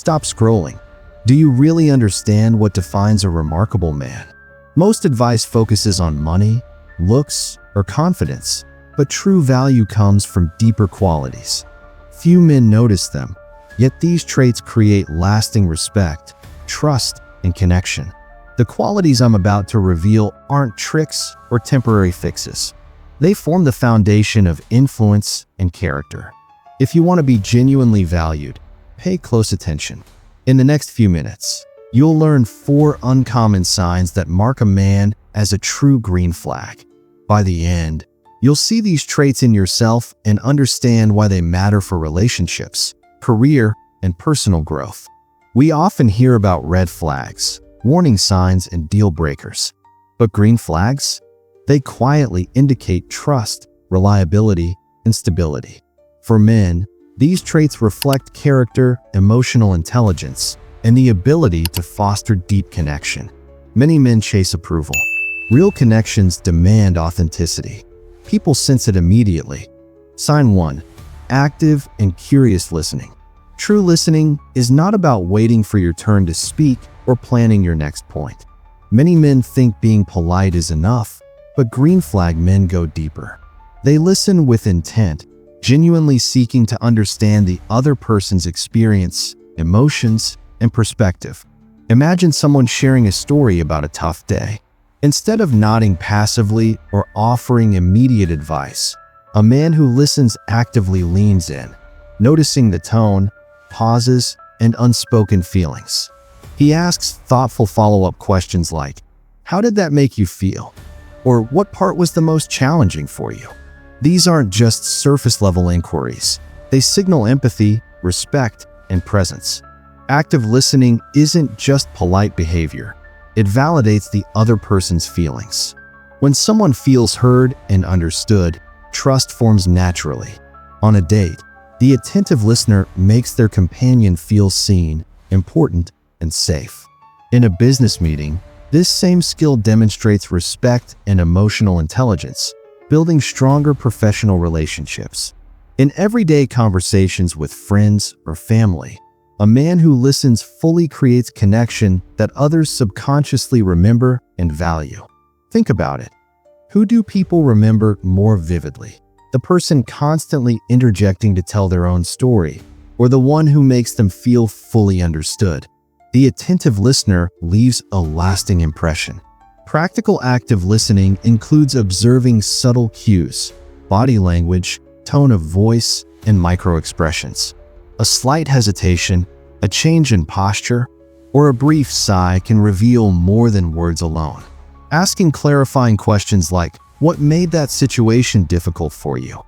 stop scrolling. Do you really understand what defines a remarkable man? Most advice focuses on money, looks, or confidence, but true value comes from deeper qualities. Few men notice them, yet these traits create lasting respect, trust, and connection. The qualities I'm about to reveal aren't tricks or temporary fixes. They form the foundation of influence and character. If you want to be genuinely valued, pay close attention. In the next few minutes, you'll learn 4 uncommon signs that mark a man as a true green flag. By the end, you'll see these traits in yourself and understand why they matter for relationships, career, and personal growth. We often hear about red flags, warning signs, and deal breakers. But green flags? They quietly indicate trust, reliability, and stability. For men, these traits reflect character, emotional intelligence, and the ability to foster deep connection. Many men chase approval. Real connections demand authenticity. People sense it immediately. Sign 1. Active and curious listening. True listening is not about waiting for your turn to speak or planning your next point. Many men think being polite is enough, but green flag men go deeper. They listen with intent, genuinely seeking to understand the other person's experience, emotions, and perspective. Imagine someone sharing a story about a tough day. Instead of nodding passively or offering immediate advice, a man who listens actively leans in, noticing the tone, pauses, and unspoken feelings. He asks thoughtful follow-up questions like, "How did that make you feel?" Or "What part was the most challenging for you?" These aren't just surface-level inquiries. They signal empathy, respect, and presence. Active listening isn't just polite behavior. It validates the other person's feelings. When someone feels heard and understood, trust forms naturally. On a date, the attentive listener makes their companion feel seen, important, and safe. In a business meeting, this same skill demonstrates respect and emotional intelligence, building stronger professional relationships. In everyday conversations with friends or family, a man who listens fully creates connection that others subconsciously remember and value. Think about it. Who do people remember more vividly? The person constantly interjecting to tell their own story, or the one who makes them feel fully understood? The attentive listener leaves a lasting impression. Practical active listening includes observing subtle cues, body language, tone of voice, and micro-expressions. A slight hesitation, a change in posture, or a brief sigh can reveal more than words alone. Asking clarifying questions like, "What made that situation difficult for you?"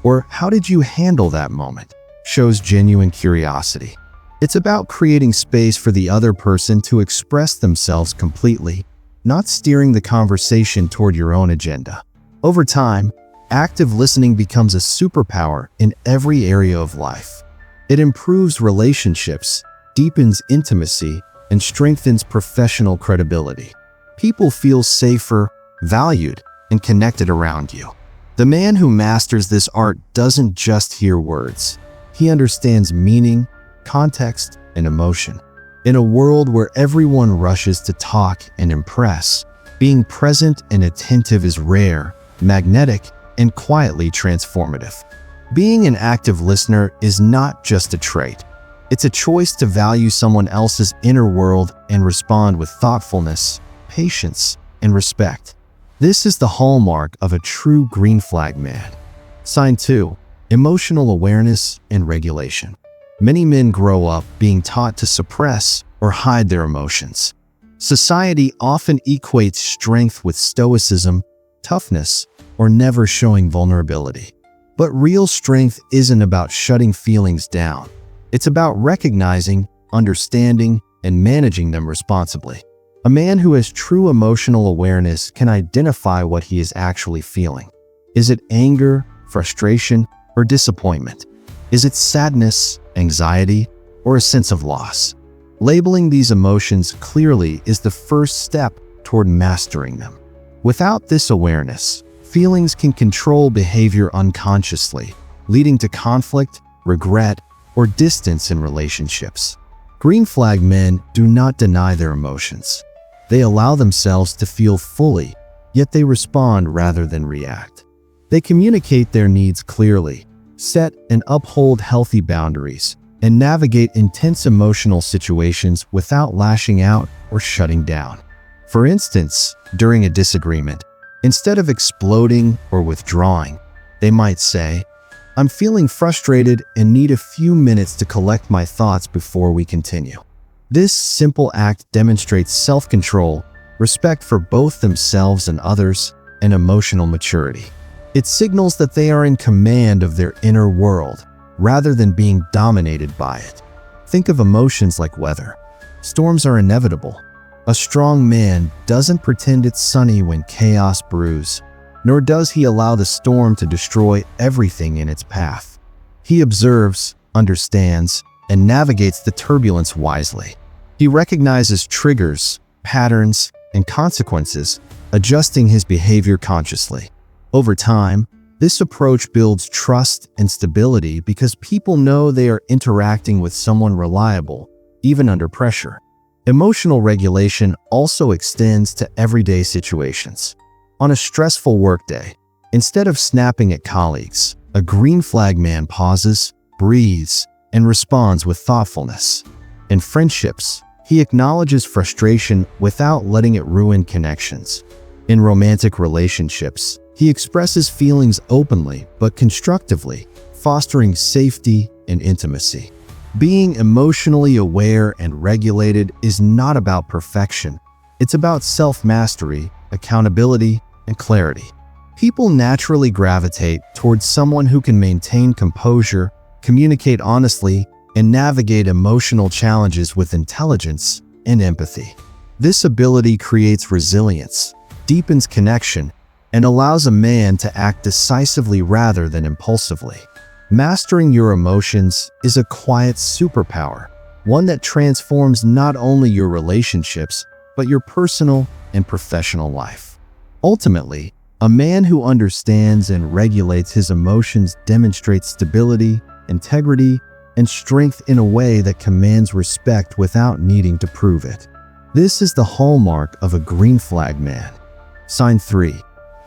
or "How did you handle that moment?" shows genuine curiosity. It's about creating space for the other person to express themselves completely, not steering the conversation toward your own agenda. Over time, active listening becomes a superpower in every area of life. It improves relationships, deepens intimacy, and strengthens professional credibility. People feel safer, valued, and connected around you. The man who masters this art doesn't just hear words. He understands meaning, context, and emotion. In a world where everyone rushes to talk and impress, being present and attentive is rare, magnetic, and quietly transformative. Being an active listener is not just a trait. It's a choice to value someone else's inner world and respond with thoughtfulness, patience, and respect. This is the hallmark of a true green flag man. Sign 2. Emotional awareness and regulation. Many men grow up being taught to suppress or hide their emotions. Society often equates strength with stoicism, toughness, or never showing vulnerability. But real strength isn't about shutting feelings down. It's about recognizing, understanding, and managing them responsibly. A man who has true emotional awareness can identify what he is actually feeling. Is it anger, frustration, or disappointment? Is it sadness, anxiety, or a sense of loss? Labeling these emotions clearly is the first step toward mastering them. Without this awareness, feelings can control behavior unconsciously, leading to conflict, regret, or distance in relationships. Green flag men do not deny their emotions. They allow themselves to feel fully, yet they respond rather than react. They communicate their needs clearly, set and uphold healthy boundaries, and navigate intense emotional situations without lashing out or shutting down. For instance, during a disagreement, instead of exploding or withdrawing, they might say, "I'm feeling frustrated and need a few minutes to collect my thoughts before we continue." This simple act demonstrates self-control, respect for both themselves and others, and emotional maturity. It signals that they are in command of their inner world, rather than being dominated by it. Think of emotions like weather. Storms are inevitable. A strong man doesn't pretend it's sunny when chaos brews, nor does he allow the storm to destroy everything in its path. He observes, understands, and navigates the turbulence wisely. He recognizes triggers, patterns, and consequences, adjusting his behavior consciously. Over time, this approach builds trust and stability because people know they are interacting with someone reliable, even under pressure. Emotional regulation also extends to everyday situations. On a stressful workday, instead of snapping at colleagues, a green flag man pauses, breathes, and responds with thoughtfulness. In friendships, he acknowledges frustration without letting it ruin connections. In romantic relationships, he expresses feelings openly but constructively, fostering safety and intimacy. Being emotionally aware and regulated is not about perfection. It's about self-mastery, accountability, and clarity. People naturally gravitate towards someone who can maintain composure, communicate honestly, and navigate emotional challenges with intelligence and empathy. This ability creates resilience, deepens connection, and allows a man to act decisively rather than impulsively. Mastering your emotions is a quiet superpower, one that transforms not only your relationships, but your personal and professional life. Ultimately, a man who understands and regulates his emotions demonstrates stability, integrity, and strength in a way that commands respect without needing to prove it. This is the hallmark of a green flag man. Sign 3.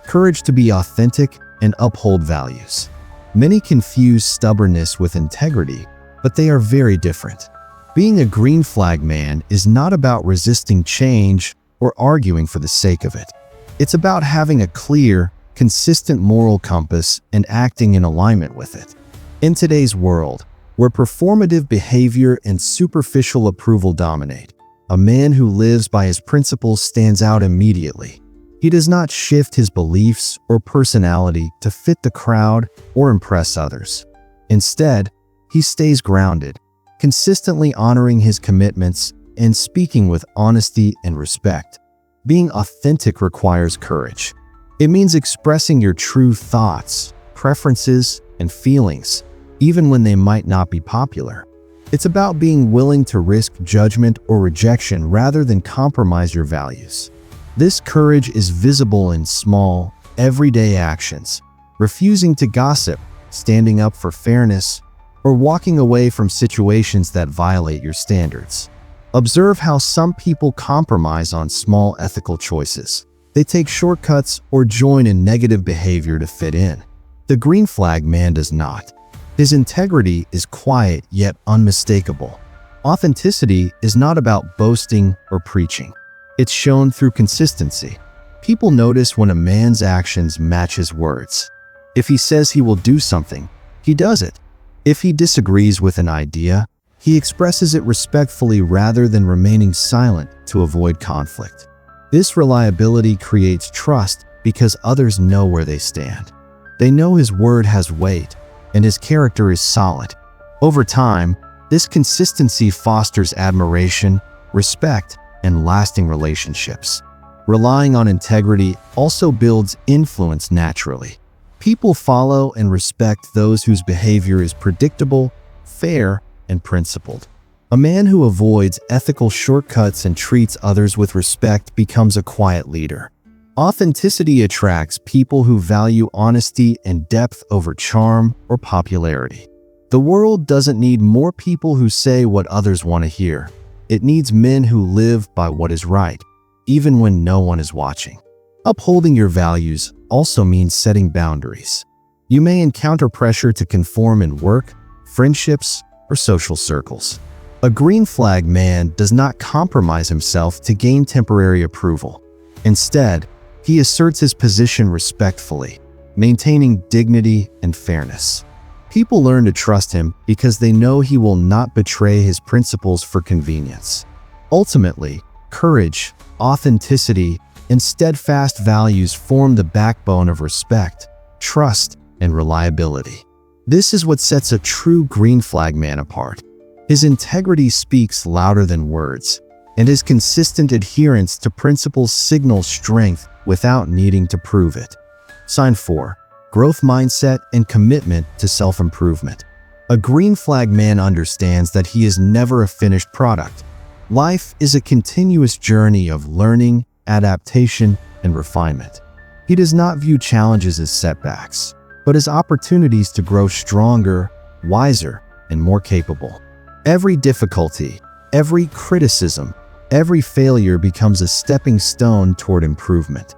Courage to be authentic and uphold values. Many confuse stubbornness with integrity, but they are very different. Being a green flag man is not about resisting change or arguing for the sake of it. It's about having a clear, consistent moral compass and acting in alignment with it. In today's world, where performative behavior and superficial approval dominate, a man who lives by his principles stands out immediately. He does not shift his beliefs or personality to fit the crowd or impress others. Instead, he stays grounded, consistently honoring his commitments and speaking with honesty and respect. Being authentic requires courage. It means expressing your true thoughts, preferences, and feelings, even when they might not be popular. It's about being willing to risk judgment or rejection rather than compromise your values. This courage is visible in small, everyday actions, refusing to gossip, standing up for fairness, or walking away from situations that violate your standards. Observe how some people compromise on small ethical choices. They take shortcuts or join in negative behavior to fit in. The green flag man does not. His integrity is quiet yet unmistakable. Authenticity is not about boasting or preaching. It's shown through consistency. People notice when a man's actions match his words. If he says he will do something, he does it. If he disagrees with an idea, he expresses it respectfully rather than remaining silent to avoid conflict. This reliability creates trust because others know where they stand. They know his word has weight, and his character is solid. Over time, this consistency fosters admiration, respect, and lasting relationships. Relying on integrity also builds influence naturally. People follow and respect those whose behavior is predictable, fair, and principled. A man who avoids ethical shortcuts and treats others with respect becomes a quiet leader. Authenticity attracts people who value honesty and depth over charm or popularity. The world doesn't need more people who say what others want to hear. It needs men who live by what is right, even when no one is watching. Upholding your values also means setting boundaries. You may encounter pressure to conform in work, friendships, or social circles. A green flag man does not compromise himself to gain temporary approval. Instead, he asserts his position respectfully, maintaining dignity and fairness. People learn to trust him because they know he will not betray his principles for convenience. Ultimately, courage, authenticity, and steadfast values form the backbone of respect, trust, and reliability. This is what sets a true green flag man apart. His integrity speaks louder than words, and his consistent adherence to principles signals strength without needing to prove it. Sign 4. Growth mindset and commitment to self-improvement. A green flag man understands that he is never a finished product. Life is a continuous journey of learning, adaptation, and refinement. He does not view challenges as setbacks, but as opportunities to grow stronger, wiser, and more capable. Every difficulty, every criticism, every failure becomes a stepping stone toward improvement.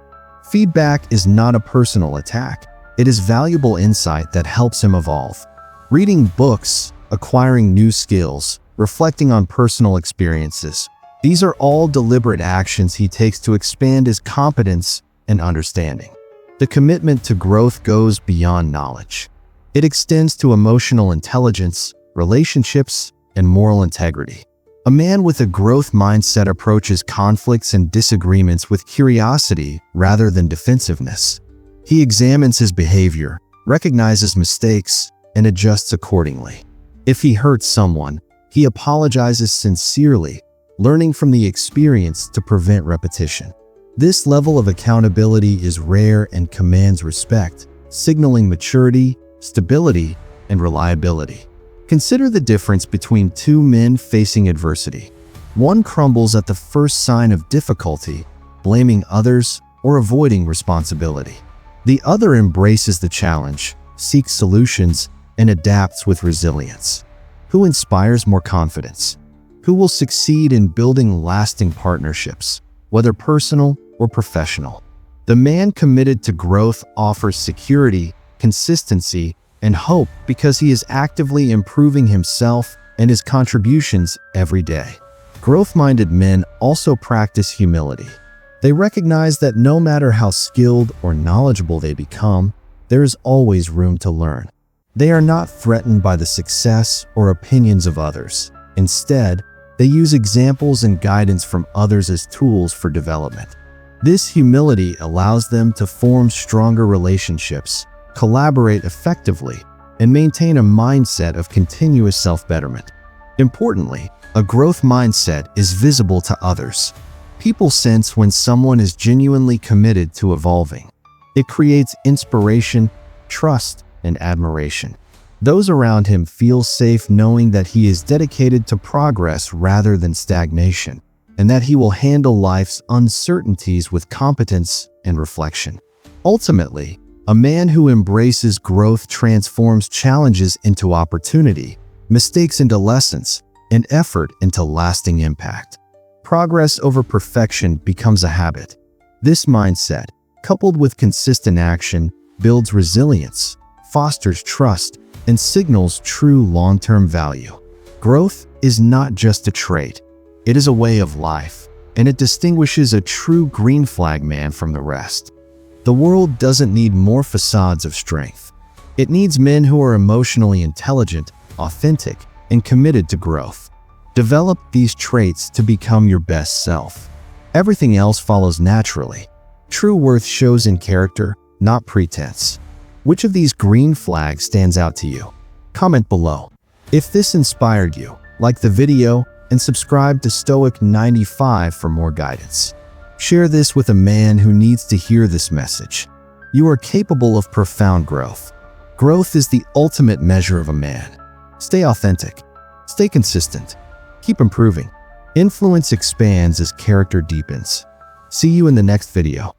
Feedback is not a personal attack. It is valuable insight that helps him evolve. Reading books, acquiring new skills, reflecting on personal experiences. These are all deliberate actions he takes to expand his competence and understanding. The commitment to growth goes beyond knowledge. It extends to emotional intelligence, relationships, and moral integrity. A man with a growth mindset approaches conflicts and disagreements with curiosity rather than defensiveness. He examines his behavior, recognizes mistakes, and adjusts accordingly. If he hurts someone, he apologizes sincerely, learning from the experience to prevent repetition. This level of accountability is rare and commands respect, signaling maturity, stability, and reliability. Consider the difference between two men facing adversity. One crumbles at the first sign of difficulty, blaming others or avoiding responsibility. The other embraces the challenge, seeks solutions, and adapts with resilience. Who inspires more confidence? Who will succeed in building lasting partnerships, whether personal or professional? The man committed to growth offers security, consistency, and hope because he is actively improving himself and his contributions every day. Growth-minded men also practice humility. They recognize that no matter how skilled or knowledgeable they become, there is always room to learn. They are not threatened by the success or opinions of others. Instead, they use examples and guidance from others as tools for development. This humility allows them to form stronger relationships, collaborate effectively, and maintain a mindset of continuous self-betterment. Importantly, a growth mindset is visible to others. People sense when someone is genuinely committed to evolving. It creates inspiration, trust, and admiration. Those around him feel safe knowing that he is dedicated to progress rather than stagnation, and that he will handle life's uncertainties with competence and reflection. Ultimately, a man who embraces growth transforms challenges into opportunity, mistakes into lessons, and effort into lasting impact. Progress over perfection becomes a habit. This mindset, coupled with consistent action, builds resilience, fosters trust, and signals true long-term value. Growth is not just a trait, it is a way of life, and it distinguishes a true green flag man from the rest. The world doesn't need more facades of strength. It needs men who are emotionally intelligent, authentic, and committed to growth. Develop these traits to become your best self. Everything else follows naturally. True worth shows in character, not pretense. Which of these green flags stands out to you? Comment below. If this inspired you, like the video and subscribe to Stoic 95 for more guidance. Share this with a man who needs to hear this message. You are capable of profound growth. Growth is the ultimate measure of a man. Stay authentic. Stay consistent. Keep improving. Influence expands as character deepens. See you in the next video.